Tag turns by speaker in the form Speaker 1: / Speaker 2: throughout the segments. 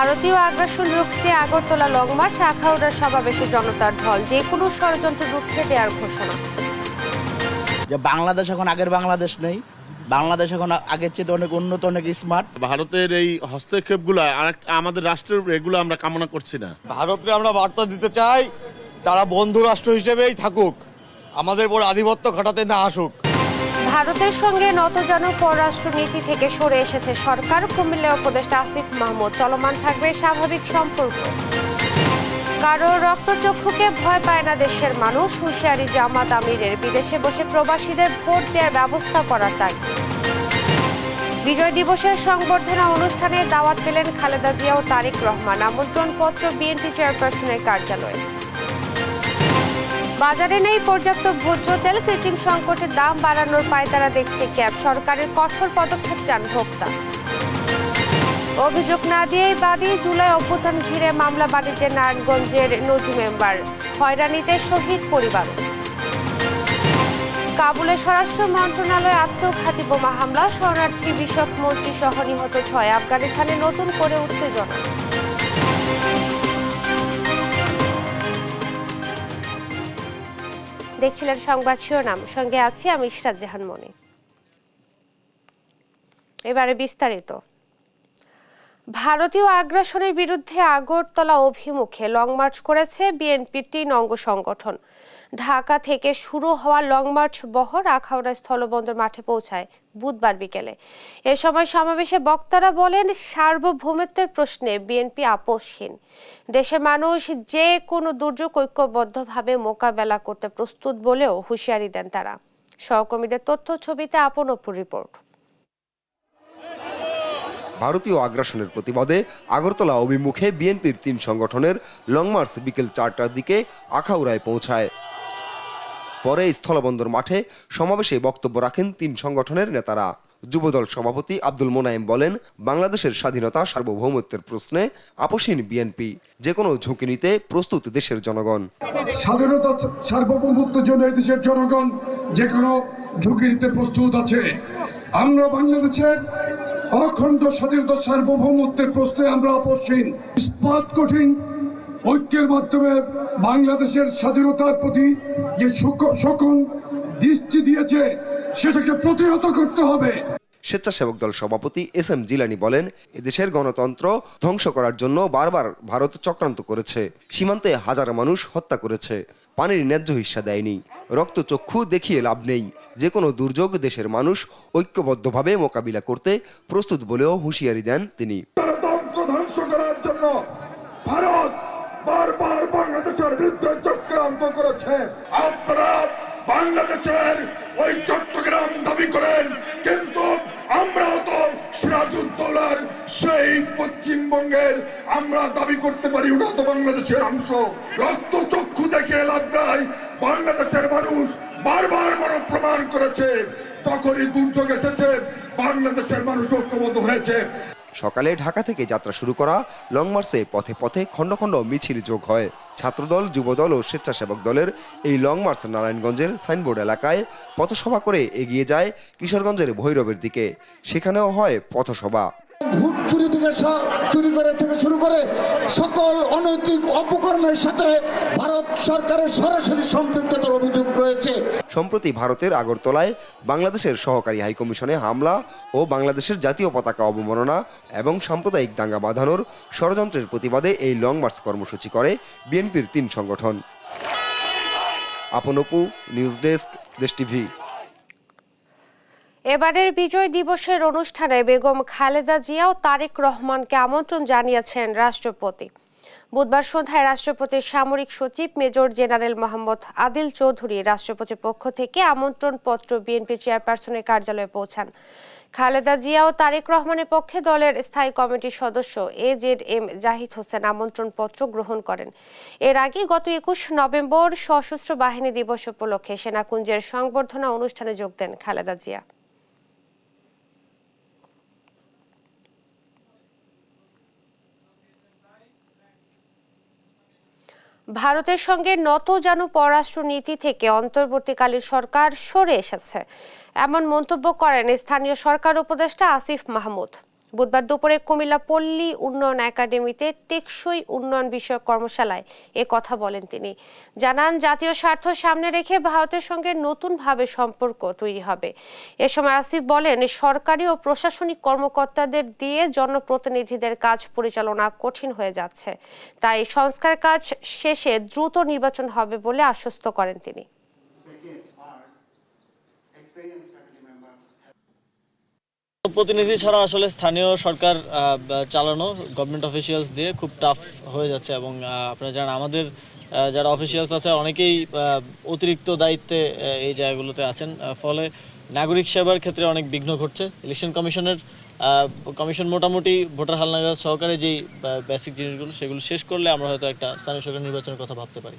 Speaker 1: ভারতীয় আগ্রাসন রুখতে আগরতলা লং মার্চ, আখাউড়ার সমাবেশে জনতার ঢল, যে কোনো ষড়যন্ত্র রুখে দেওয়ার ঘোষণা।
Speaker 2: যে বাংলাদেশ এখন আগের বাংলাদেশ নেই, বাংলাদেশ এখন আগের চেয়ে অনেক উন্নত, অনেক স্মার্ট।
Speaker 3: ভারতের এই হস্তক্ষেপগুলো আমাদের রাষ্ট্রের এগুলো আমরা কামনা করছি না।
Speaker 4: ভারতকে আমরা বার্তা দিতে চাই, তারা বন্ধু রাষ্ট্র হিসেবেই থাকুক, আমাদের উপর আধিপত্য খাটাতে না আসুক।
Speaker 1: ভারতের সঙ্গে নতজানু পররাষ্ট্র নীতি থেকে সরে এসেছে সরকার, কুমিল্লা উপদেষ্টা আসিফ মাহমুদ। চলমান থাকবে স্বাভাবিক সম্পর্ক। কারো রক্তচক্ষুকে ভয় পায় না দেশের মানুষ, হুঁশিয়ারি জামাত আমিরের। বিদেশে বসে প্রবাসীদের ভোট দেওয়ার ব্যবস্থা করার দায়। বিজয় দিবসের সংবর্ধনা অনুষ্ঠানে দাওয়াত পেলেন খালেদা জিয়া ও তারেক রহমান। আমন্ত্রণপত্র বিএনপি চেয়ারপারসনের কার্যালয়ে। বাজারে নেই পর্যাপ্ত ভোজ্য তেল, কৃত্রিম সংকটে দাম বাড়ানোর পায়তারা দেখছে ক্যাব। সরকারের কঠোর পদক্ষেপ চান ভোক্তা। অভিযোগ না দিয়েই বাদী, জুলাই অভ্যুত্থান ঘিরে মামলা বাণিজ্যে নারায়ণগঞ্জের নজু মেম্বার। হয়রানিতে শহীদ পরিবার। কাবুলে স্বরাষ্ট্র মন্ত্রণালয়ে আত্মঘাতী বোমা হামলা, শরণার্থী বিষয়ক মন্ত্রী সহ নিহত 6। আফগানিস্তানে নতুন করে উত্তেজনা। দেখছিলেন সংবাদ শিরোনাম, সঙ্গে আছি আমি ইশরাত জাহান মনি। এবারে বিস্তারিত। ভারতীয় আগ্রাসনের বিরুদ্ধে আগরতলা অভিমুখে লং মার্চ করেছে বিএনপির 3 অঙ্গ সংগঠন। ঢাকা থেকে শুরু হওয়া লং মার্চ বহর আখাউড়া স্থলবন্দর মাঠে পৌঁছায় বুধবার বিকেলে। এ সময় সমাবেশে বক্তারা বলেন, সার্বভৌমত্বের প্রশ্নে বিএনপি আপোষহীন। দেশের মানুষ যে কোনো দুর্যোগ ঐক্যবদ্ধভাবে মোকাবেলা করতে প্রস্তুত বলেও হুঁশিয়ারি দেন তারা। সহকর্মীদের তথ্য ছবিতে আপন অপুর রিপোর্ট।
Speaker 5: ভারতীয় আগ্রাসনের প্রতিবাদে আগরতলা অভিমুখে বিএনপির 3 সংগঠনের লং মার্চ বিকেল 4টার দিকে আখাউড়ায় পৌঁছায়। পরে স্থলবন্দর মাঠে সমাবেশে বক্তব্য রাখেন 3 সংগঠনের নেতারা। যুবদল সভাপতি আব্দুল মোনায়েম বলেন, বাংলাদেশের স্বাধীনতা সার্বভৌমত্বের প্রশ্নে আপোষহীন বিএনপি, যে কোনো ঝুঁকি নিতে প্রস্তুত দেশের জনগণ।
Speaker 6: স্বাধীনতা সার্বভৌমত্বের জন্য এই দেশের জনগণ যে কোনো ঝুঁকি নিতে প্রস্তুত আছে। আমরা বাংলাদেশের অখণ্ড স্বাধীনতা সার্বভৌমত্বের প্রশ্নে আমরা আপোষহীন। ইস্পাত কঠিন ঐক্যের মাধ্যমে বাংলাদেশের স্বাধীনতার প্রতি যে শোষণ দৃষ্টি দিয়েছে সেটাকে প্রতিহত করতে হবে।
Speaker 5: স্বেচ্ছাসেবক দল সভাপতি SM জিলানি বলেন, এদেশের গণতন্ত্র ধ্বংস করার জন্য বারবার ভারত চক্রান্ত করেছে। সীমান্তে হাজার মানুষ হত্যা করেছে, পানির ন্যায্য হিস্যা দেয়নি, রক্তচক্ষু দেখিয়ে লাভ নেই। যে কোনো দুর্যোগ দেশের মানুষ ঐক্যবদ্ধভাবে মোকাবিলা করতে প্রস্তুত বলেও হুঁশিয়ারি দেন তিনি।
Speaker 6: গণতন্ত্র ধ্বংস করার জন্য ভারত বারবার বাংলাদেশের বিরুদ্ধে চক্রান্ত করেছে। আপনারা বাংলাদেশের ওই চট্টগ্রাম দাবি করেন, কিন্তু আমরাও তো সিরাজউদ্দৌলার সেই পশ্চিমবঙ্গের আমরা দাবি করতে পারি, ওটা তো বাংলাদেশের অংশ। রক্ত চক্ষু দেখে লাভ নাই। বাংলাদেশের মানুষ বারবার প্রমাণ করেছে, তখনই দুর্যোগ এসেছে বাংলাদেশের মানুষ ঐক্যবদ্ধ হয়েছে।
Speaker 5: সকালে ঢাকা থেকে যাত্রা শুরু করা লং মার্চে পথে পথে খণ্ড খণ্ড মিছিল যোগ হয়। ছাত্রদল, যুবদল ও স্বেচ্ছাসেবক দলের এই লং মার্চ নারায়ণগঞ্জের সাইনবোর্ড এলাকায় পথসভা করে এগিয়ে যায় কিশোরগঞ্জের ভৈরবের দিকে। সেখানেও হয় পথসভা।
Speaker 7: ভোট চুরি থেকে শুরু করে সকল অনৈতিক অপকর্মের সাথে ভারত সরকারের সরাসরি সম্পৃক্ততার অভিযোগ রয়েছে।
Speaker 5: সম্প্রতি ভারতের আগরতলায় বাংলাদেশের সহকারী হাইকমিশনে হামলা ও বাংলাদেশের জাতীয় পতাকা অবমাননা এবং সাম্প্রদায়িক দাঙ্গা বাঁধানোর ষড়যন্ত্রের প্রতিবাদে এই লং মার্চ কর্মসূচি করে বিএনপির 3 সংগঠন। আপন অপু, নিউজ ডেস্ক, দেশ টিভি।
Speaker 1: এবারের বিজয় দিবসের অনুষ্ঠানে বেগম খালেদা জিয়া ও তারেক রহমানকে আমন্ত্রণ জানিয়েছেন রাষ্ট্রপতি। বুধবার সন্ধ্যায় রাষ্ট্রপতির সামরিক সচিব মেজর জেনারেল মোহাম্মদ আদিল চৌধুরী রাষ্ট্রপতির পক্ষ থেকে আমন্ত্রণপত্র বিএনপি চেয়ারপারসনের কার্যালয়ে পৌঁছান। খালেদা জিয়া ও তারেক রহমানের পক্ষে দলের স্থায়ী কমিটির সদস্য AZM জাহিদ হোসেন আমন্ত্রণপত্র গ্রহণ করেন। এর আগে গত 21 নভেম্বর সশস্ত্র বাহিনী দিবস উপলক্ষে সেনাকুঞ্জের সংবর্ধনা অনুষ্ঠানে যোগ দেন খালেদা জিয়া। ভারতের সঙ্গে নতজানু পররাষ্ট্র নীতি থেকে অন্তর্বর্তীকালীন সরকার সরে এসেছে, এমন মন্তব্য করেন স্থানীয় সরকার উপদেষ্টা আসিফ মাহমুদ। বুধবার দুপুরে কুমিল্লা পল্লী উন্নয়ন একাডেমিতে টেকসই উন্নয়ন বিষয়ক কর্মশালায় এ কথা বলেন তিনি। জানান, জাতীয় স্বার্থ সামনে রেখে ভারতের সঙ্গে নতুনভাবে সম্পর্ক তৈরি হবে। এ সময় আসিফ বলেন, সরকারি ও প্রশাসনিক কর্মকর্তাদের দিয়ে জনপ্রতিনিধিদের কাজ পরিচালনা কঠিন হয়ে যাচ্ছে, তাই সংস্কার কাজ শেষে দ্রুত নির্বাচন হবে বলে আশ্বস্ত করেন তিনি।
Speaker 8: প্রতিনিধি ছাড়া আসলে স্থানীয় সরকার চালানো গভর্নমেন্ট অফিসিয়ালস দিয়ে খুব টাফ হয়ে যাচ্ছে, এবং আপনারা জানেন আমাদের যারা অফিসিয়ালস আছে অনেকেই অতিরিক্ত দায়িত্বে এই জায়গাগুলোতে আছেন, ফলে নাগরিক সেবার ক্ষেত্রে অনেক বিঘ্ন ঘটছে। ইলেকশন কমিশন মোটামুটি ভোটার হালনাগাদ সহকারে যেই বেসিক জিনিসগুলো সেগুলো শেষ করলে আমরা হয়তো একটা স্থানীয় সরকার নির্বাচনের কথা ভাবতে পারি।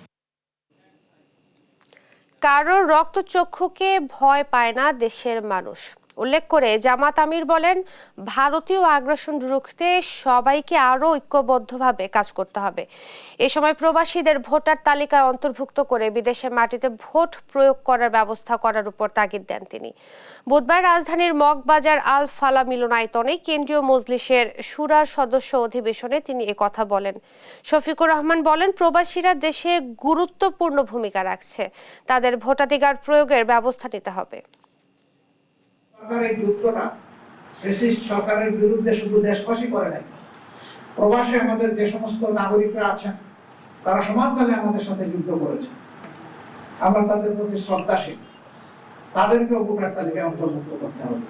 Speaker 1: কারোর রক্তচক্ষুকে ভয় পায় না দেশের মানুষ উল্লেখ করে জামাত আমির বলেন, ভারতীয় আগ্রাসন রুখতে সবাইকে আরও ঐক্যবদ্ধভাবে কাজ করতে হবে। এ সময় প্রবাসীদের ভোটার তালিকায় অন্তর্ভুক্ত করে বিদেশের মাটিতে ভোট প্রয়োগ করার ব্যবস্থা করার উপর তাগিদ দেন তিনি। বুধবার রাজধানীর মগবাজার আল ফালা মিলনায়তনে কেন্দ্রীয় মজলিসের শুরার সদস্য অধিবেশনে তিনি কথা বলেন। শফিকুর রহমান বলেন, প্রবাসীরা দেশে গুরুত্বপূর্ণ ভূমিকা রাখছে, তাদের ভোটাধিকার প্রয়োগের ব্যবস্থা নিতে হবে।
Speaker 9: সরকারের যুদ্ধটা ফ্যাসিস্ট সরকারের বিরুদ্ধে শুধু দেশবাসী করে নাই, প্রবাসে আমাদের যে সমস্ত নাগরিকরা আছেন তারা সমানতালে আমাদের সাথে যুদ্ধ করেছে। আমরা তাদের প্রতি শ্রদ্ধাশীল। তাদেরকে ভোটার তালিকায় অন্তর্ভুক্ত করতে হবে।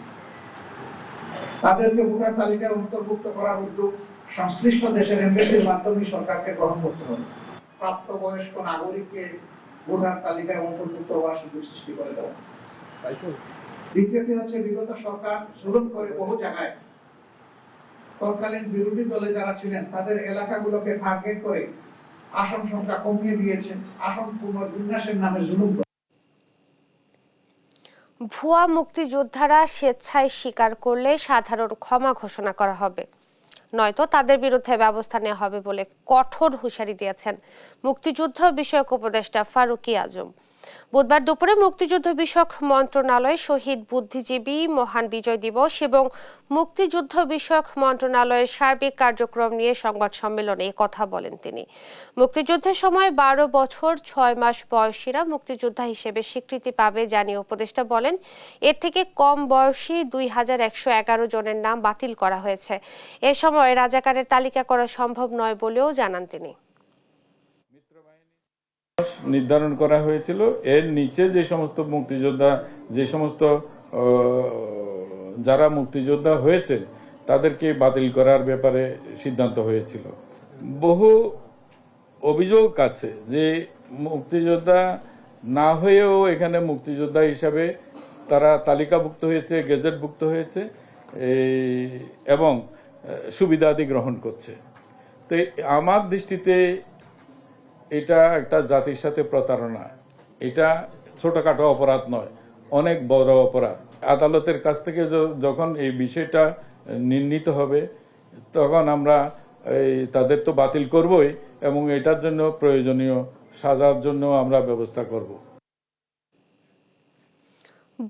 Speaker 9: তাদেরকে ভোটার তালিকায় অন্তর্ভুক্ত করার উদ্যোগ সংশ্লিষ্ট দেশের এমবেসির মাধ্যমে সরকারকে গ্রহণ করতে হবে। প্রাপ্তবয়স্ক নাগরিককে ভোটার তালিকায় অন্তর্ভুক্ত হওয়ার সুযোগ সৃষ্টি করে দেওয়া। দ্বিতীয়টি হচ্ছে, বিগত সরকার জুলুম করে বহু জায়গায় তৎকালীন বিরোধী দলে যারা ছিলেন তাদের এলাকাগুলোকে টার্গেট করে আসন সংখ্যা কমিয়ে দিয়েছে, আসন পুনর্বিন্যাসের নামে জুলুম।
Speaker 1: ভুয়া মুক্তিযোদ্ধারা স্বেচ্ছায় স্বীকার করলে সাধারণ ক্ষমা ঘোষণা করা হবে, নয়তো তাদের বিরুদ্ধে ব্যবস্থা নেওয়া হবে বলে কঠোর হুঁশিয়ারি দিয়েছেন মুক্তিযুদ্ধ বিষয়ক উপদেষ্টা ফারুকী আজম। বুধবার দুপুরে মুক্তিযুদ্ধ বিষয়ক মন্ত্রণালয়, শহীদ বুদ্ধিজীবী মহান বিজয় দিবস এবং মুক্তিযুদ্ধ বিষয়ক মন্ত্রণালয়ের সার্বিক কার্যক্রম নিয়ে সংবাদ সম্মেলনে কথা বলেন তিনি। মুক্তিযুদ্ধের সময় 12 বছর 6 মাস বয়সীরা মুক্তিযোদ্ধা হিসেবে স্বীকৃতি পাবে জানিয়ে উপদেষ্টা বলেন, এর থেকে কম বয়সী 2111 জনের নাম বাতিল করা হয়েছে। এ সময় রাজাকারের তালিকা করা সম্ভব নয় বলেও জানান তিনি।
Speaker 10: নির্ধারণ করা হয়েছিল, এর নিচে যে সমস্ত মুক্তিযোদ্ধা, যে সমস্ত যারা মুক্তিযোদ্ধা হয়েছে তাদেরকে বাতিল করার ব্যাপারে সিদ্ধান্ত হয়েছিল। বহু অভিযোগ আছে যে মুক্তিযোদ্ধা না হয়েও এখানে মুক্তিযোদ্ধা হিসাবে তারা তালিকাভুক্ত হয়েছে, গেজেটভুক্ত হয়েছে এবং সুবিধাদি গ্রহণ করছে। তো আমার দৃষ্টিতে এটা একটা জাতির সাথে প্রতারণা। এটা ছোটখাটো অপরাধ নয়, অনেক বড় অপরাধ। আদালতের কাছ থেকে যখন এই বিষয়টা নির্ণীত হবে তখন আমরা তাদের তো বাতিল করবই এবং এটার জন্য প্রয়োজনীয় সাজার জন্য আমরা ব্যবস্থা করব।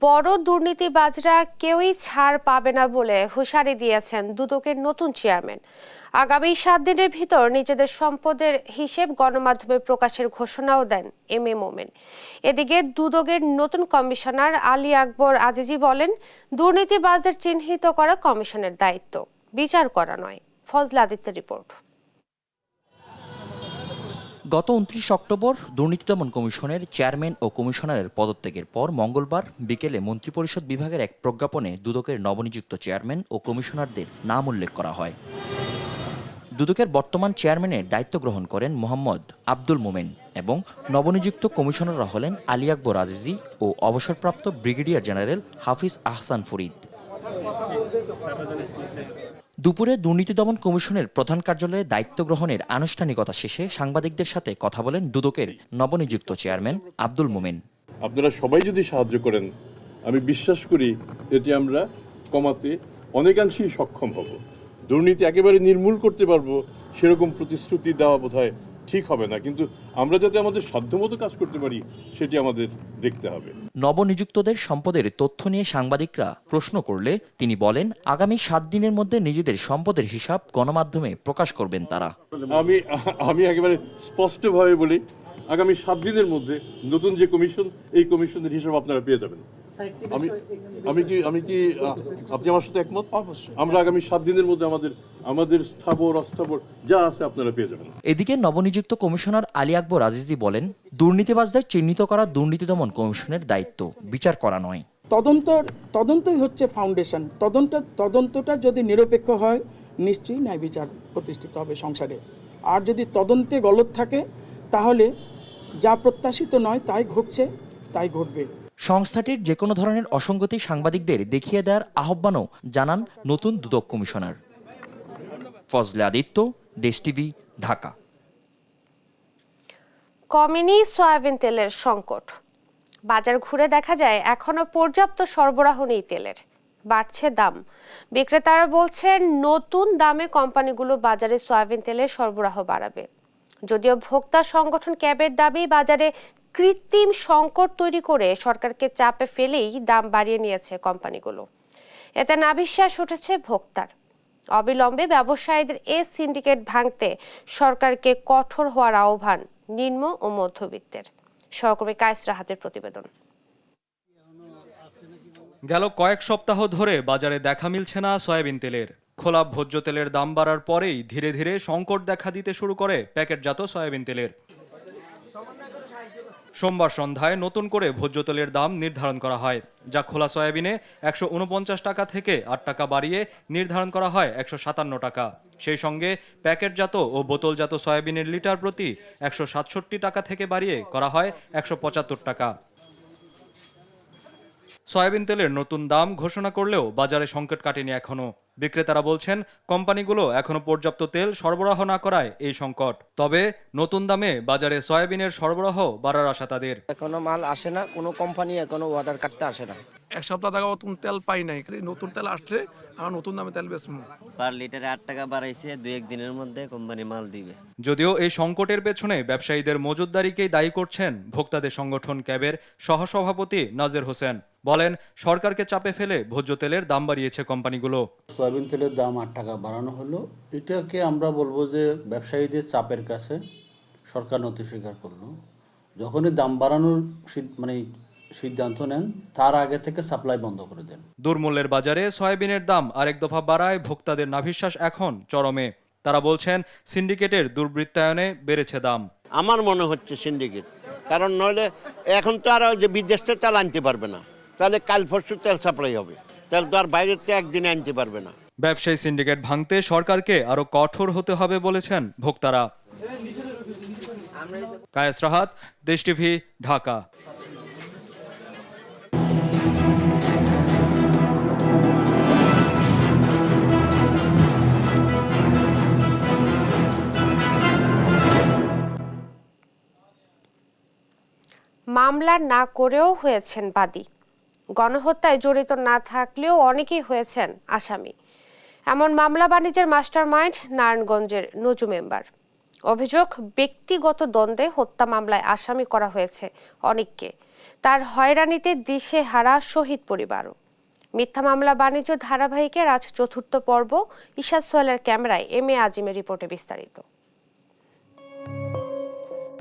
Speaker 1: বড় দুর্নীতিবাজরা কেউই ছাড় পাবে না বলে হুঁশিয়ারি দিয়েছেন দুদকের নতুন চেয়ারম্যান। আগামী 7 দিনের ভিতর নিজেদের সম্পদের হিসেব গণমাধ্যমে প্রকাশের ঘোষণাও দেন এম.এ. মোমেন। এদিকে দুদকের নতুন কমিশনার আলী আকবর আজিজি বলেন, দুর্নীতিবাজদের চিহ্নিত করা কমিশনের দায়িত্ব, বিচার করা নয়। ফজল আদিত্যের রিপোর্ট।
Speaker 11: গত 29 অক্টোবর দুর্নীতি দমন কমিশনের চেয়ারম্যান ও কমিশনারের পদত্যাগের পর মঙ্গলবার বিকেলে মন্ত্রিপরিষদ বিভাগের এক প্রজ্ঞাপনে দুদকের নবনিযুক্ত চেয়ারম্যান ও কমিশনারদের নাম উল্লেখ করা হয়। দুদকের বর্তমান চেয়ারম্যানের দায়িত্ব গ্রহণ করেন মোহাম্মদ আব্দুল মোমেন এবং নবনিযুক্ত কমিশনাররা হলেন আলী আকবর আজিজি ও অবসরপ্রাপ্ত ব্রিগেডিয়ার জেনারেল হাফিজ আহসান ফরিদ। দুপুরে দুর্নীতি দমন কমিশনের প্রধান কার্যালয়ে দায়িত্ব গ্রহণের আনুষ্ঠানিকতা শেষে সাংবাদিকদের সাথে কথা বলেন দুদকের নবনিযুক্ত চেয়ারম্যান আব্দুল মোমেন।
Speaker 12: আপনারা সবাই যদি সাহায্য করেন, আমি বিশ্বাস করি এটি আমরা কমাতে অনেকাংশেই সক্ষম হব। দুর্নীতি একেবারে নির্মূল করতে পারবো সেরকম প্রতিশ্রুতি দেওয়া বোধহয় ঠিক হবে না, কিন্তু আমরা যাতে আমাদের সাধ্যমতো কাজ করতে পারি সেটি আমাদের দেখতে হবে।
Speaker 11: নবনিযুক্তদের সম্পদের তথ্য নিয়ে সাংবাদিকরা প্রশ্ন করলে তিনি বলেন, আগামী 7 দিনের মধ্যে নিজেদের সম্পদের হিসাব গণমাধ্যমে প্রকাশ করবেন তারা।
Speaker 12: আমি একেবারে স্পষ্টভাবে বলি, আগামী 7 দিনের মধ্যে নতুন যে কমিশন, এই কমিশনের হিসাব আপনারা পেয়ে যাবেন। আমি কি আপনি আমার সাথে একমত? আমরা আগামী 7 দিনের মধ্যে আমাদের স্থাবর অস্থাবর যা আছে আপনারা পেয়ে যাবেন।
Speaker 11: এদিকে নবনিযুক্ত কমিশনার আলী আকবর আজিজি বলেন, দুর্নীতিবাজদের চিহ্নিত করা দুর্নীতি দমন কমিশনের দায়িত্ব, বিচার করা নয়।
Speaker 13: তদন্তই হচ্ছে ফাউন্ডেশন। তদন্তটা যদি নিরপেক্ষ হয় নিশ্চয়ই ন্যায় বিচার প্রতিষ্ঠিত হবে সংসারে। আর যদি তদন্তে গলত থাকে তাহলে যা প্রত্যাশিত নয় তাই ঘটছে, তাই ঘটবে।
Speaker 11: সংস্থাটির যে কোনো ধরনের অসঙ্গতি সাংবাদিকদের দেখিয়ে দেওয়ার আহ্বানও জানান নতুন দুদক কমিশনার। ফজলে আদিত্য, দেশ টিভি, ঢাকা।
Speaker 1: কমেনি সয়াবিন তেলের সংকট। বাজার ঘুরে দেখা যায় এখনো পর্যাপ্ত সরবরাহ নেই তেলের, বাড়ছে দাম। বিক্রেতারা বলছেন নতুন দামে কোম্পানিগুলো বাজারে সয়াবিন তেলের সরবরাহ বাড়াবে। যদিও ভোক্তা সংগঠন ক্যাবের দাবি বাজারে কৃত্রিম সংকট তৈরি করে সরকারকে চাপে ফেলেই দাম বাড়িয়ে নিয়েছে কোম্পানিগুলো। এতে নাভিশ্বাস উঠেছে ভোক্তার। অবিলম্বে ব্যবসায়ীদের এই সিন্ডিকেট ভাঙতে সরকারকে কঠোর হওয়ার আহ্বান নিম্ন ও মধ্যবিত্তের। সহকর্মী কায়েস রাহাতের প্রতিবেদন।
Speaker 14: গেল কয়েক সপ্তাহ ধরে বাজারে দেখা মিলছে না সয়াবিন তেলের। খোলা ভোজ্য তেলের দাম বাড়ার পরেই ধীরে ধীরে সংকট দেখা দিতে শুরু করে প্যাকেটজাত সয়াবিন তেলের। সোমবার সন্ধ্যায় নতুন করে ভোজ্য তেলের দাম নির্ধারণ করা হয়, যা খোলা সয়াবিনে 149 টাকা থেকে 8 টাকা বাড়িয়ে নির্ধারণ করা হয় 157 টাকা। সেই সঙ্গে প্যাকেটজাত ও বোতলজাত সয়াবিনের লিটার প্রতি 167 টাকা থেকে বাড়িয়ে করা হয় 175 টাকা। সয়াবিন তেলের নতুন দাম ঘোষণা করলেও বাজারে সংকট কাটেনি এখনো। বিক্রেতারা বলছেন কোম্পানিগুলো এখনো পর্যাপ্ত তেল সরবরাহ না করায় এই সংকট। তবে নতুন দামে বাজারে সয়াবিনের সরবরাহ বাড়ার আশা তাদের।
Speaker 15: এখনো মাল আসে না, কোনো কোম্পানি এখনো অর্ডার কাটতে আসে না।
Speaker 16: এক সপ্তাহ থেকে নতুন তেল পাই নাই, নতুন তেল আসলে আমার নতুন দামে তেল বেচবো।
Speaker 15: পার লিটারে 8 টাকা বাড়াইছে, 2-1 দিনের মধ্যে কোম্পানি মাল দিবে।
Speaker 14: যদিও এই সংকটের পেছনে ব্যবসায়ীদের মজুতদারিকেই দায়ী করছেন ভোক্তাদের সংগঠন ক্যাবের সহসভাপতি নাজের হোসেন। বলেন, সরকারকে চাপে ফেলে ভোজ্য তেলের দাম বাড়িয়েছে কোম্পানিগুলো।
Speaker 17: সয়াবিন তেলের দাম 8 টাকা বাড়ানো হলো, এটাকে আমরা বলবো যে ব্যবসায়ীদের চাপের কাছে সরকার নতি স্বীকার করলো। যখনই দাম বাড়ানোর সিদ্ধান্ত নেন তার আগে থেকে সাপ্লাই বন্ধ করে দেন।
Speaker 14: দুর্মূল্যের বাজারে সয়াবিনের দাম আরেক দফা বাড়ায় ভোক্তাদের নাভিশ্বাস এখন চরমে। তারা বলছেন সিন্ডিকেটের দুর্বৃত্তায়নে বেড়েছে দাম।
Speaker 3: আমার মনে হচ্ছে সিন্ডিকেট, কারণ নইলে এখন তো আর যে বিদেশ থেকে তেল আনতে পারবে না, তাহলে কাল পরশু তেল সাপ্লাই হবে, তেল তো আর বাইরের থেকে একদিনে আনতে পারবে না।
Speaker 14: ব্যবসায়ী সিন্ডিকেট ভাঙতে সরকারকে আরো কঠোর হতে হবে বলেছেন ভোক্তারা। কায়েস রাহাত, দেশ টিভি, ঢাকা।
Speaker 1: মামলা না করেও হয়েছেন বাদী। গণহত্যায় জড়িত না থাকলেও অনেকেই হয়েছেন আসামি। এমন মামলা বাণিজ্যের মাস্টারমাইন্ড নারায়ণগঞ্জের নজু মেম্বার। অভিযোগ, ব্যক্তিগত দ্বন্দ্বে হত্যা মামলায় আসামি করা হয়েছে অনেককে। তার হয়রানিতে দিশেহারা শহীদ পরিবারও। মিথ্যা মামলা বাণিজ্য ধারাবাহিকের আজ 4র্থ পর্ব। ইশাদ সোহেলের ক্যামেরায় এম.এ. আজিমের রিপোর্টে বিস্তারিত।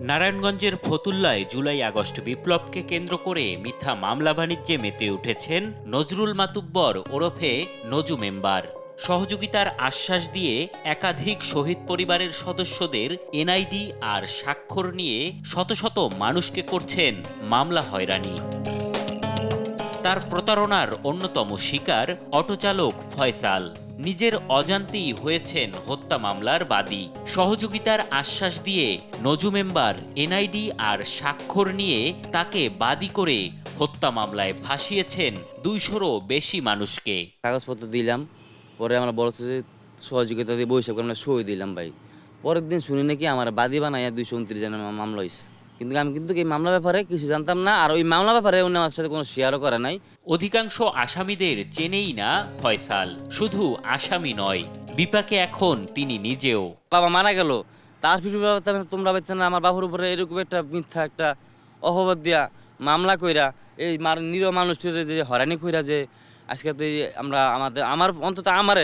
Speaker 18: নারায়ণগঞ্জের ফতুল্লায় জুলাই আগস্ট বিপ্লবকে কেন্দ্র করে মিথ্যা মামলা বাণিজ্যে মেতে উঠেছেন নজরুল মাতুব্বর ওরফে নজু মেম্বার। সহযোগিতার আশ্বাস দিয়ে একাধিক শহীদ পরিবারের সদস্যদের এনআইডি আর স্বাক্ষর নিয়ে শত শত মানুষকে করছেন মামলা হয়রানি। তার প্রতারণার অন্যতম শিকার অটোচালক ফয়সাল। নিজের অজান্তেই হয়েছেন হত্যা মামলার বাদী। সহযোগিতার আশ্বাস দিয়ে নজু মেম্বার এনআইডি আর স্বাক্ষর নিয়ে তাকে বাদী করে হত্যা মামলায় ফাঁসিয়েছেন 200-রও বেশি মানুষকে।
Speaker 15: কাগজপত্র দিলাম, পরে আমরা বলছে যে সহযোগিতা দিয়ে বৈশাখ আমরা সই দিলাম ভাই। পরের দিন শুনি নাকি আমার বাদী বানাইয়া 229 জনের মামলা হয়েছে। কিন্তু আমি এই মামলা ব্যাপারে কিছু জানতাম না, আর ওই মামলা ব্যাপারে উনি আমার সাথে কোনো শেয়ারও করে নাই।
Speaker 18: অধিকাংশ আসামিদের চেনেই না ফয়সাল। শুধু আসামি নয়, বিপাকে এখন তিনি নিজেও।
Speaker 15: বাবা মারা গেল, তার ফিরে তোমরা পাইতে না আমার বাবুর উপরে এরকম একটা মিথ্যা একটা অপবাদ দিয়া মামলা কইরা এই নিরীহ মানুষটির যে হয়রানি কইরা যে আজকে তো আমার অন্তত আমার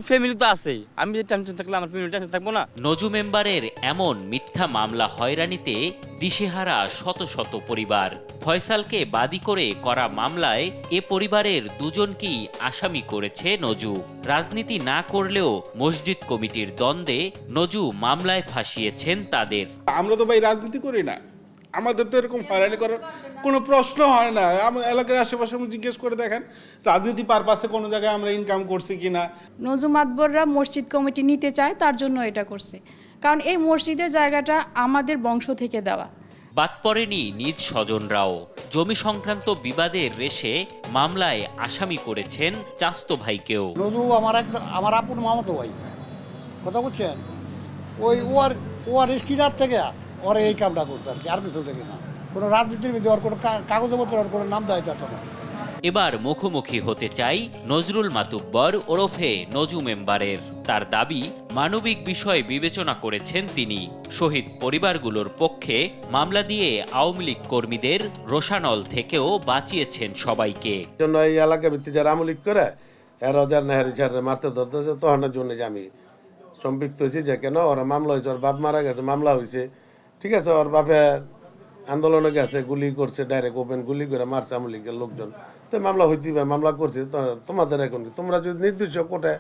Speaker 15: ফ্যামিলি তো আছেই, আমি যে টেনশন থাকলে আমার ফ্যামিলি টেনশন থাকবো না।
Speaker 18: নজু মেম্বারের এমন মিথ্যা মামলা হয়রানিতে দিশেহারা শত শত পরিবার। ফয়সালকে বাদী করে করা মামলায় এ পরিবারের দুজনকেই আসামি করেছে নজু। রাজনীতি না করলেও মসজিদ কমিটির দ্বন্দ্বে নজু মামলায় ফাঁসিয়েছেন তাদের।
Speaker 19: আমরা তো ভাই রাজনীতি করি না, আমাদের তো এরকম হয়রানি করার কোনো প্রশ্ন হয় না। আমার এলাকার আশেপাশে জিজ্ঞেস করে দেখেন রাজনীতি পারপাসে কোনো জায়গায় আমরা ইনকাম করছি কিনা।
Speaker 20: নজু মাতবররা মসজিদ কমিটি নিতে চায়, তার জন্য এটা করছে, কারণ এই মসজিদের জায়গাটা আমাদের বংশ থেকে দেওয়া।
Speaker 18: বাদ পড়েনি নিজ স্বজনরাও। জমি সংক্রান্ত বিবাদের রেশে মামলায় আসামি করেছেন চাস্তো ভাইকেও।
Speaker 21: নজু আমার আপন মামাতো ভাই, কথা বলছেন, ওর স্কিনার থেকে ওরা এই কামটা করতো আর কি, আর কিছু থেকে না। কোনো রাজনীতির মধ্যে ওর কোনো কাগজপত্র ওর কোনো নাম দেওয়া যেত না।
Speaker 18: এবার মুখোমুখি হতে চাই নজরুল মাতুব্বর ওরফে নজু মেম্বারের। তার দাবি, মানবিক বিষয় বিবেচনা করেছেন তিনি। শহীদ পরিবারগুলোর পক্ষে মামলা দিয়ে আওয়ামী লীগ কর্মীদের রোষানল থেকেও বাঁচিয়েছেন সবাইকে।
Speaker 22: এই এলাকা ভিত্তি যারা আওয়ামী লীগ করে এরা যার নেহারি ছাড়ে মারতে ধরতেছে, তখনের জন্য যে আমি সম্পৃক্ত হয়েছি যে কেন ওরা মামলা হয়েছে, ওর বাপ মারা গেছে, মামলা হয়েছে, ঠিক আছে, ওর বাপে আন্দোলনে গেছে, গুলি করছে, ডাইরেক্ট ওপেন গুলি করে মারছে আওয়ামী লীগের লোকজন, তো মামলা হইতে মামলা করছে। তোমাদের এখন তোমরা যদি নির্দিষ্ট কোর্টে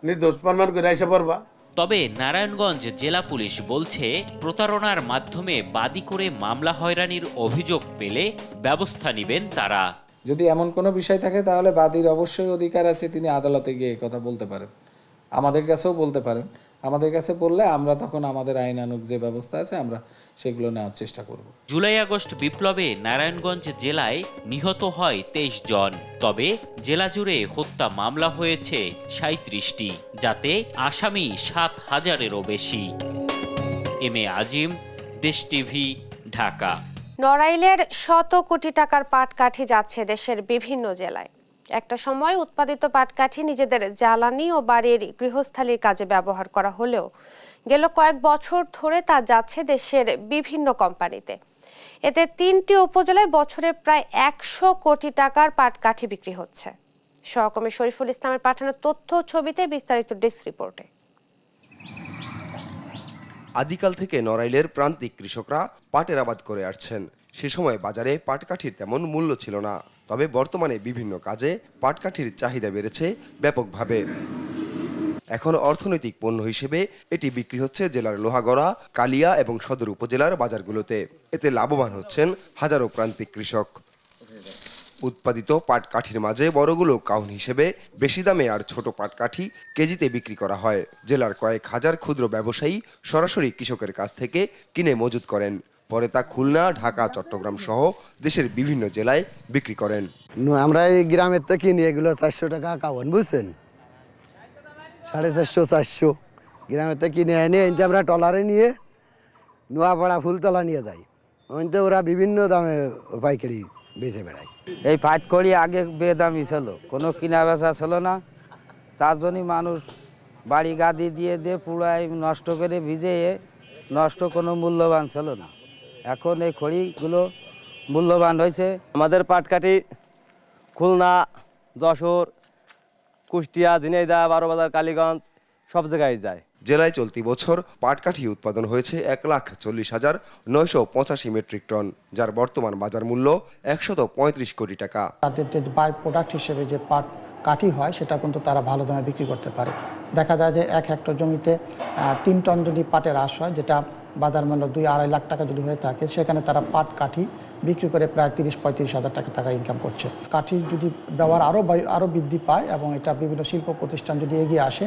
Speaker 22: নির্দোষ প্রমাণ করে এসে পারবা।
Speaker 18: তবে নারায়ণগঞ্জ জেলা পুলিশ বলছে, প্রতারণার মাধ্যমে বাদী করে মামলা হয়রানির অভিযোগ পেলে ব্যবস্থা নেবেন তারা।
Speaker 23: যদি এমন কোনো বিষয় থাকে তাহলে বাদীর অবশ্যই অধিকার আছে, তিনি আদালতে গিয়ে কথা বলতে পারেন, আমাদের কাছেও বলতে পারেন। আমাদের কাছে বললে আমরা তখন আমাদের আইনানুগ যে ব্যবস্থা আছে আমরা সেগুলো নেওয়ার চেষ্টা করব।
Speaker 18: জুলাই আগস্ট বিপ্লবে নারায়ণগঞ্জ জেলায় নিহত হয় 23 জন। তবে জেলা জুড়ে হত্যা মামলা হয়েছে 37টি, যাতে আসামি 7,000-এরও বেশি। এম এ আজিম, দেশ টিভি, ঢাকা।
Speaker 1: নড়াইলের শত কোটি টাকার পাটকাঠি যাচ্ছে দেশের বিভিন্ন জেলায়। একটা সময় উৎপাদিত পাটকাঠি নিজেদের জ্বালানি ও বাড়ির গৃহস্থালির কাজে ব্যবহার করা হলেও গেল কয়েক বছর ধরে তা যাচ্ছে দেশের বিভিন্ন কোম্পানিতে। এতে 3টি উপজেলায় বছরে প্রায় 100 কোটি টাকার পাটকাঠি বিক্রি হচ্ছে। সহকর্মী শরীফুল ইসলামের পাঠানো তথ্য ছবিতে বিস্তারিত ডেস্ক রিপোর্টে।
Speaker 5: আদিকাল থেকে নড়াইলের প্রান্তিক কৃষকরা পাটের আবাদ করে আসছেন। সে সময় বাজারে পাটকাঠির তেমন মূল্য ছিল না, তবে বর্তমানে বিভিন্ন কাজে পাটকাঠির চাহিদা বেড়েছে ব্যাপকভাবে। এখন অর্থনৈতিক পণ্য হিসেবে এটি বিক্রি হচ্ছে জেলার লোহাগড়া, কালিয়া এবং সদর উপজেলার বাজারগুলোতে। এতে লাভবান হচ্ছেন হাজারো প্রান্তিক কৃষক। উৎপাদিত পাটকাঠির মাঝে বড়গুলো কাউন হিসেবে বেশি দামে আর ছোট পাটকাঠি কেজিতে বিক্রি করা হয়। জেলার কয়েক হাজার ক্ষুদ্র ব্যবসায়ী সরাসরি কৃষকের কাছ থেকে কিনে মজুত করেন, পরে তা খুলনা, ঢাকা, চট্টগ্রাম সহ দেশের বিভিন্ন জেলায় বিক্রি করেন।
Speaker 24: আমরা এই গ্রামের থেকে কিনি এগুলো 400 টাকা কাউন, বুঝছেন, 450, 400 গ্রামের থেকে কিনে এনে আমরা টলারে নিয়ে নোয়াপাড়া ফুলতলা নিয়ে যাই। ওরা বিভিন্ন দামে পাইকারি বেচে বেড়ায়।
Speaker 25: এই পাটকড়ি আগে বেদামি ছিল, কোনো কিনা বেচা ছিল না, তার জন্যই মানুষ বাড়ি গাদি দিয়ে পুরাই নষ্ট করে ভিজে, নষ্ট কোনো মূল্যবান ছিল না। এখন এই খড়িগুলো মূল্যবান হয়েছে।
Speaker 26: আমাদের পাটকাঠি খুলনা, যশোর, কুষ্টিয়া, ঝিনাইদহ, বারোবাজার, কালীগঞ্জ সব জায়গায় যায়।
Speaker 5: জেলায় চলতি বছর পাটকাঠি উৎপাদন হয়েছে 1,40,985 মেট্রিক টন, যার বর্তমান বাজার মূল্য 135 কোটি টাকা।
Speaker 9: তাদের যে বাই প্রোডাক্ট হিসেবে যে পাট কাঠি হয় সেটা কিন্তু তারা ভালো দামে বিক্রি করতে পারে। দেখা যায় যে 1 হেক্টর জমিতে 3 টন যদি পাটের আঁশ হয়, যেটা বাজার মূল্য 2-2.5 লাখ টাকা যদি হয়ে থাকে, সেখানে তারা পাট কাঠি বিক্রি করে প্রায় 30-35 হাজার টাকা তারা ইনকাম করছে। কাঠি যদি ব্যবহার আরও বৃদ্ধি পায় এবং এটা বিভিন্ন শিল্প প্রতিষ্ঠান যদি এগিয়ে আসে,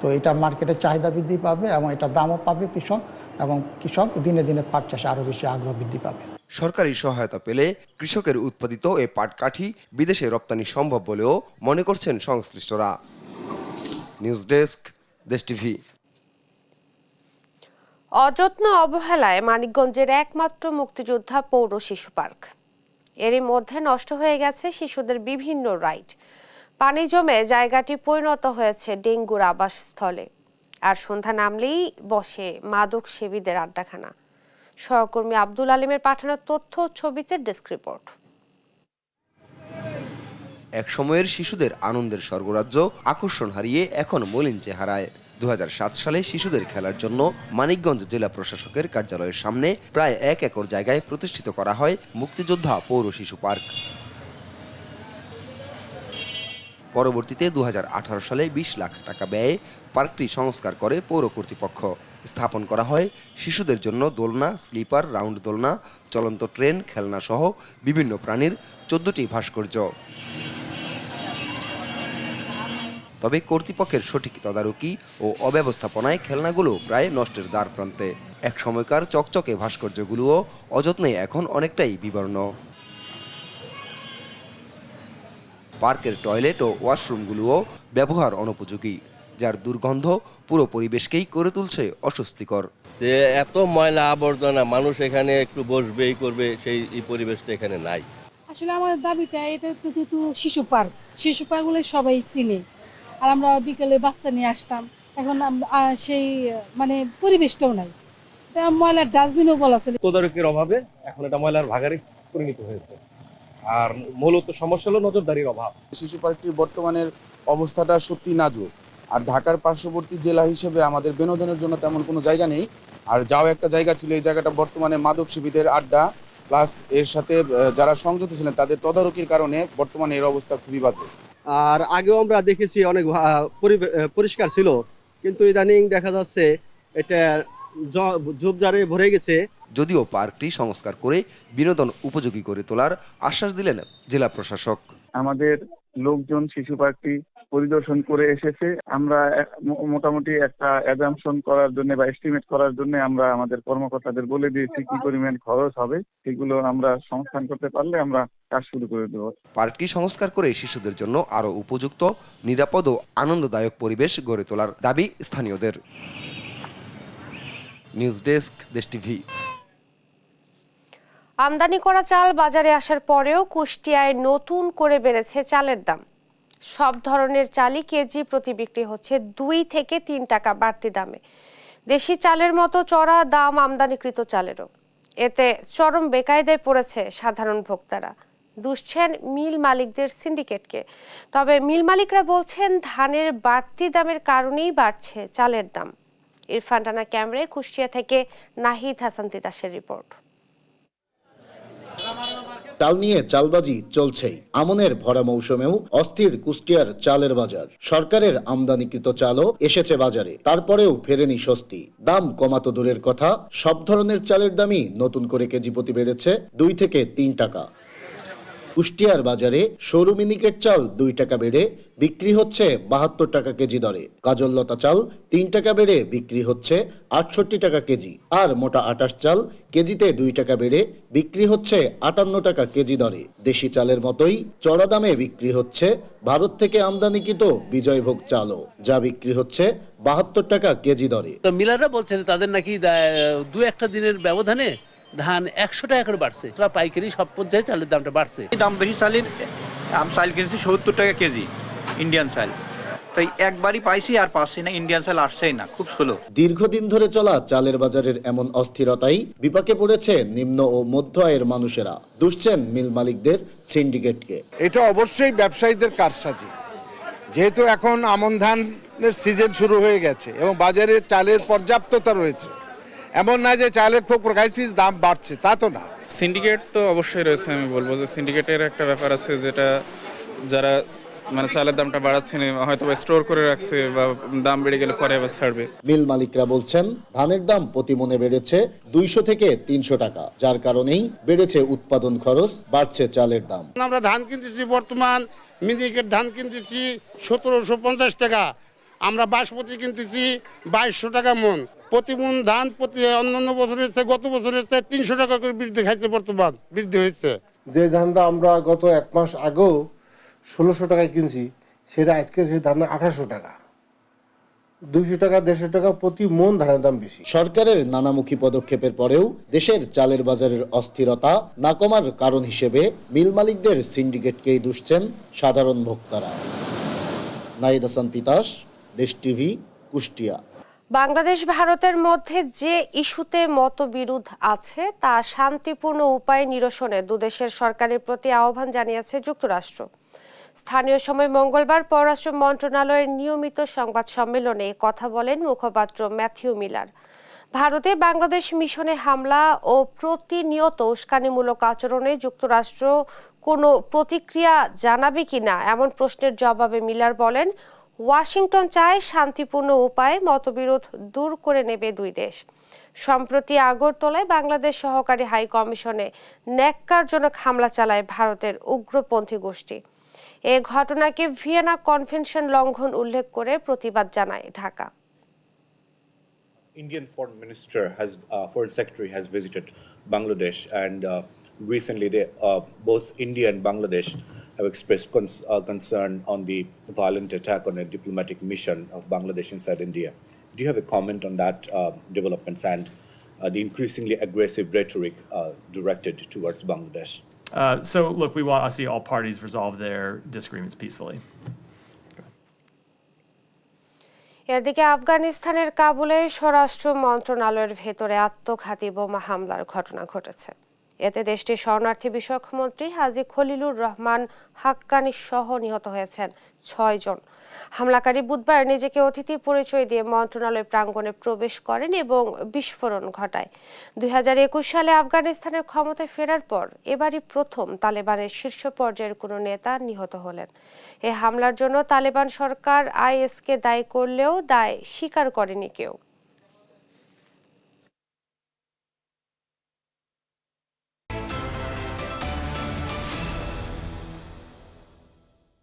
Speaker 9: তো এটা মার্কেটের চাহিদা বৃদ্ধি পাবে এবং এটা দামও পাবে কৃষক, এবং কৃষক দিনে দিনে পাট চাষে আরও বেশি আগ্রহ বৃদ্ধি পাবে।
Speaker 5: সরকারি সহায়তা পেলে কৃষকের উৎপাদিত এই পাটকাঠি বিদেশে রপ্তানি সম্ভব বলেও মনে করছেন সংশ্লিষ্টরা। নিউজ ডেস্ক, দেশ টিভি।
Speaker 1: অযত্ন অবহেলায় মানিকগঞ্জের একমাত্র মুক্তিযোদ্ধা পৌর শিশু পার্ক। এরই মধ্যে নষ্ট হয়ে গেছে শিশুদের বিভিন্ন রাইড। পানি জমে জায়গাটি পরিণত হয়েছে ডেঙ্গুর আবাসস্থলে। আর সন্ধ্যা নামলেই বসে মাদক সেবীদের আড্ডাখানা। সহকর্মী আব্দুল আলিমের পাঠানো তথ্য ছবিতে ডেস্ক রিপোর্ট।
Speaker 5: এক সময়ের শিশুদের আনন্দের স্বর্গরাজ্য আকর্ষণ হারিয়ে এখন মলিন চেহারায়। 2007 সালে শিশুদের খেলার জন্য মানিকগঞ্জ জেলা প্রশাসকের কার্যালয়ের সামনে প্রায় 1 একর জায়গায় প্রতিষ্ঠিত করা হয় মুক্তিযোদ্ধা পৌর শিশু পার্ক। পরবর্তীতে 2018 সালে 20 লাখ টাকা ব্যয়ে পার্কটি সংস্কার করে পৌর কর্তৃপক্ষ। স্থাপন করা হয় শিশুদের জন্য দোলনা, স্লিপার, রাউন্ড দোলনা, চলন্ত ট্রেন, খেলনা সহ বিভিন্ন প্রাণীর 14টি ভাস্কর্য। তবে কর্তৃপক্ষের সঠিক তদারকি ও অব্যবস্থাপনায় খেলনাগুলো প্রায় নষ্টের দ্বার প্রান্তে। এক সময়কার চকচকে ভাস্কর্যগুলোও অযত্নে এখন অনেকটাই বিবর্ণ। পার্কের টয়লেট ও ওয়াশরুমগুলোও ব্যবহার অনুপযোগী, যার দুর্গন্ধ পুরো পরিবেশকেই করে তুলছে অস্বস্তিকর।
Speaker 2: যে এত ময়লা আবর্জনা, মানুষ এখানে একটু বসবেই করবে, সেই পরিবেশটা এখানে নাই।
Speaker 4: আসলে আমাদের দাবিটা এটা তো যেহেতু শিশু পার্কগুলো সবাই চিনে, আর আমরা বিকেলে বাচ্চা নিয়ে আসতাম, এখন সেই মানে পরিবেশটাও নাই। ময়লার ডাস্টবিনও বলা ছিল।
Speaker 6: তদারকির অভাবে এখন এটা ময়লার ভাগাড়ে পরিণত হয়েছে, আর মূলত সমস্যা হলো নজরদারির অভাব।
Speaker 7: শিশু পার্কটির বর্তমানের অবস্থাটা সত্যি নাজুক, আর ঢাকার পার্শ্ববর্তী জেলা হিসেবে আমাদের বিনোদনের জন্য তেমন কোনো জায়গা নেই। আর যাও একটা জায়গা ছিল, এই জায়গাটা বর্তমানে মাদক সেবীদের আড্ডা, প্লাস এর সাথে যারা সংযুক্ত ছিলেন তাদের তদারকির কারণে বর্তমানে এর অবস্থা খুবই বাজে।
Speaker 8: আর আগেও আমরা দেখেছি অনেক পরিষ্কার ছিল, কিন্তু ইদানিং দেখা যাচ্ছে এটা ঝোপঝাড়ে ভরে গেছে।
Speaker 5: যদিও পার্কটি সংস্কার করে বিনোদন উপযোগী করে তোলার আশ্বাস দিলেন জেলা প্রশাসক।
Speaker 10: আমাদের লোকজন শিশু পার্কটি পরিদর্শন করে এসেছে। আমরা মোটামুটি একটা অ্যাজাম্পশন করার জন্য বা এস্টিমেট করার জন্য আমরা আমাদের কর্মকর্তাদের বলে দিয়েছি কি পরিমাণ খরচ হবে, সেগুলো আমরা সংস্থান করতে পারলে আমরা কাজ শুরু করে দেব।
Speaker 5: পার্কটি সংস্কার করে শিশুদের জন্য আরো উপযুক্ত, নিরাপদ ও আনন্দদায়ক পরিবেশ গড়ে তোলার দাবি স্থানীয়দের। নিউজ ডেস্ক, দেশ টিভি।
Speaker 1: আমদানি করা চাল বাজারে আসার পরেও কুষ্টিয়ায় নতুন করে বেড়েছে চালের দাম। সব ধরনের চালই কেজি প্রতি বিক্রি হচ্ছে 2 থেকে 3 টাকা বাড়তি দামে। দেশি চালের মতো চড়া দাম আমদানিকৃত চালেরও। এতে চরম বেকায়দায় পড়েছে সাধারণ ভোক্তারা। দুষছেন মিল মালিকদের সিন্ডিকেটকে। তবে মিল মালিকরা বলছেন ধানের বাড়তি দামের কারণেই বাড়ছে চালের দাম। ইরফান টানা ক্যামেরায় কুষ্টিয়া থেকে নাহিদ হাসান তিতাসের রিপোর্ট।
Speaker 27: চাল নিয়ে চালবাজি চলছেই। আমনের ভরা মৌসুমেও অস্থির কুষ্টিয়ার চালের বাজার। সরকারের আমদানিকৃত চালও এসেছে বাজারে, তারপরেও ফেরেনি স্বস্তি। দাম কমাতো দূরের কথা, সব ধরনের চালের দামই নতুন করে কেজি প্রতি বেড়েছে 2 থেকে 3 টাকা। কুষ্টিয়ার বাজারে সরু মিনিকেট চাল 2 টাকা বেড়ে বিক্রি হচ্ছে 72 টাকা কেজি দরে। কাজললতা চাল 3 টাকা বেড়ে বিক্রি হচ্ছে 68 টাকা কেজি। আর মোটা আটাশ চাল কেজিতে 2 টাকা বেড়ে বিক্রি হচ্ছে 58 টাকা কেজি দরে। দেশি চালের মতোই চড়া দামে বিক্রি হচ্ছে ভারত থেকে আমদানিকৃত বিজয়ভোগ চালও, যা বিক্রি হচ্ছে 72 টাকা কেজি দরে।
Speaker 28: তো মিলাররা বলছেন তাদের নাকি 2-1 দিনের ব্যবধানে ধান 100 টাকা করে বাড়ছে। পাইকারি সব পর্যায়ে চালের দামটা বাড়ছে।
Speaker 29: দাম বেশি চালের, আমি চাল কিনছি 70 টাকা কেজি ইন্ডিয়ান চাল, তাই একবারই পাইছি আর পাচ্ছি না, ইন্ডিয়ান চাল আসছেই না, খুব স্লো।
Speaker 27: দীর্ঘদিন ধরে চলা চালের বাজারের এমন অস্থিরতাই বিপাকে পড়েছে নিম্ন ও মধ্য আয়ের মানুষেরা। দুষছেন মিল মালিকদের সিন্ডিকেটকে।
Speaker 30: এটা অবশ্যই ব্যবসায়ীদের কারসাজি, যেহেতু এখন আমন ধানের সিজন শুরু হয়ে গেছে এবং বাজারে চালের পর্যাপ্ততা রয়েছে। এমন না যে চালের খুব ক্রাইসিস, দাম বাড়ছে, তা তো না।
Speaker 31: সিন্ডিকেট তো অবশ্যই রয়েছে। আমি বলবো যে সিন্ডিকেটের একটা ব্যাপার আছে, যেটা যারা মানে চালের দামটা বাড়াচ্ছে না, হয়তো স্টোর করে রাখছে বা দাম বেড়ে গেলে পরে আবার ছাড়বে।
Speaker 27: মিল মালিকরা বলছেন ধানের দাম প্রতি মনে বেড়েছে 200 থেকে 300 টাকা, যার কারণেই বেড়েছে উৎপাদন খরচ, বাড়ছে চালের দাম।
Speaker 22: আমরা ধান কিনতেছি, বর্তমান মিনিকেট ধান কিনতেছি 1750 টাকা, আমরা বাসমতি কিনতেছি 2200 টাকা মন। প্রতি মন ধান প্রতি অন্যান্য বছরের চেয়ে গত বছরের চেয়ে 300 টাকা করে বৃদ্ধি খাইছে, বর্তমান বৃদ্ধি হয়েছে।
Speaker 32: যে ধানটা আমরা গত 1 মাস আগেও 1600 টাকায় কিনছি, সেটা আজকে সেই ধান 1800 টাকা, 200 টাকা 150 টাকা প্রতি মন ধানের দাম বেশি।
Speaker 27: সরকারের নানামুখী পদক্ষেপের পরেও দেশের চালের বাজারের অস্থিরতা না কমার কারণ হিসেবে মিল মালিকদের সিন্ডিকেটকেই দুষছেন সাধারণ ভোক্তারা। নাহিদ হাসান তিতাস, দেশ টিভি, কুষ্টিয়া।
Speaker 1: বাংলাদেশ ভারতের মধ্যে যে ইস্যুতে মতবিরোধ আছে তা শান্তিপূর্ণ উপায়ে নিরসনে দুদেশের সরকারের প্রতি আহ্বান জানিয়েছে যুক্তরাষ্ট্র। স্থানীয় সময় মঙ্গলবার পররাষ্ট্র মন্ত্রণালয়ের নিয়মিত সংবাদ সম্মেলনে কথা বলেন মুখপাত্র ম্যাথিউ মিলার। ভারতে বাংলাদেশ মিশনে হামলা ও প্রতিনিয়ত উস্কানিমূলক আচরণে যুক্তরাষ্ট্র কোনো প্রতিক্রিয়া জানাবে কিনা এমন প্রশ্নের জবাবে মিলার বলেন, ওয়াশিংটন চায় শান্তিপূর্ণ উপায়ে মতবিরোধ দূর করে নেবে দুই দেশ। সম্প্রতি আগরতলায় বাংলাদেশ সহকারী হাই কমিশনে ন্যাক্কারজনক হামলা চালায় ভারতের উগ্রপন্থী গোষ্ঠী। এ ঘটনাকে ভিয়েনা কনভেনশন লঙ্ঘন উল্লেখ করে প্রতিবাদ জানায় Dhaka.
Speaker 3: Indian Foreign Minister Foreign Secretary has visited Bangladesh, and recently both India and Bangladesh have expressed concern on the violent attack on a diplomatic mission of Bangladesh inside India. Do you have a comment on that developments and the increasingly aggressive rhetoric directed towards Bangladesh?
Speaker 11: So look, we want to see all parties resolve their disagreements peacefully.
Speaker 1: এদিকে আফগানিস্তানের কাবুলে স্বরাষ্ট্র মন্ত্রণালয়ের ভেতরে আত্মঘাতী বোমা হামলার ঘটনা ঘটেছে। এতে দেশটির শরণার্থী বিষয়ক মন্ত্রী হাজী খলিলুর রহমান হাক্কানি সহ নিহত হয়েছেন 6 জন। হামলাকারী বুধবার নিজেকে অতিথি পরিচয় দিয়ে মন্ত্রণালয় প্রাঙ্গণে প্রবেশ করেন এবং বিস্ফোরণ ঘটায়। 2021 সালে আফগানিস্তানের ক্ষমতায় ফেরার পর এবারই প্রথম তালেবানের শীর্ষ পর্যায়ের কোনো নেতা নিহত হলেন। এই হামলার জন্য তালেবান সরকার আইএসকে দায়ী করলেও দায় স্বীকার করেনি কেউ।